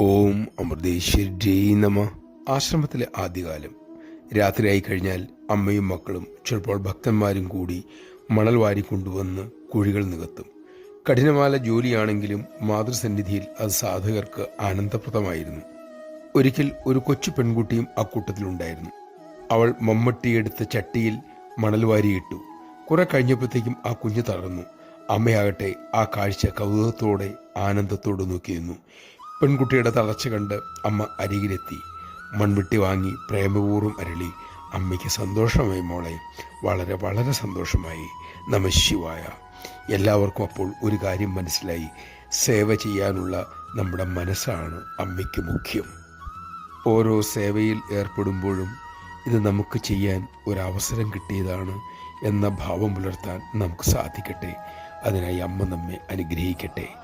ഓം അമൃതേശ്വരി നമ. ആശ്രമത്തിലെ ആദ്യകാലം. രാത്രിയായി കഴിഞ്ഞാൽ അമ്മയും മക്കളും ചിലപ്പോൾ ഭക്തന്മാരും കൂടി മണൽ വാരിക്കൊണ്ടുവന്ന് കുഴികൾ നികത്തും. കഠിനമായ ജോലിയാണെങ്കിലും മാതൃസന്നിധിയിൽ അത് സാധകർക്ക് ആനന്ദപ്രദമായിരുന്നു. ഒരിക്കൽ ഒരു കൊച്ചു പെൺകുട്ടിയും അക്കൂട്ടത്തിലുണ്ടായിരുന്നു. അവൾ മമ്മട്ടിയെടുത്ത ചട്ടിയിൽ മണൽ വാരിയിട്ടു. കുറെ കഴിഞ്ഞപ്പോഴത്തേക്കും ആ കുഞ്ഞ് തളർന്നു. അമ്മയാകട്ടെ ആ കാഴ്ച കൗതുകത്തോടെ ആനന്ദത്തോടെ നോക്കിയിരുന്നു. പെൺകുട്ടിയുടെ തളർച്ച കണ്ട് അമ്മ അരികിലെത്തി. മൺവെട്ടി വാങ്ങി പ്രേമപൂർവ്വം അരളി, അമ്മയ്ക്ക് സന്തോഷമായി മോളെ, വളരെ വളരെ സന്തോഷമായി. നമഃശിവായ. എല്ലാവർക്കും അപ്പോൾ ഒരു കാര്യം മനസ്സിലായി. സേവ ചെയ്യാനുള്ള നമ്മുടെ മനസ്സാണ് അമ്മയ്ക്ക് മുഖ്യം. ഓരോ സേവയിൽ ഏർപ്പെടുമ്പോഴും ഇത് നമുക്ക് ചെയ്യാൻ ഒരവസരം കിട്ടിയതാണ് എന്ന ഭാവം പുലർത്താൻ നമുക്ക് സാധിക്കട്ടെ. അതിനായി അമ്മ നമ്മെ അനുഗ്രഹിക്കട്ടെ.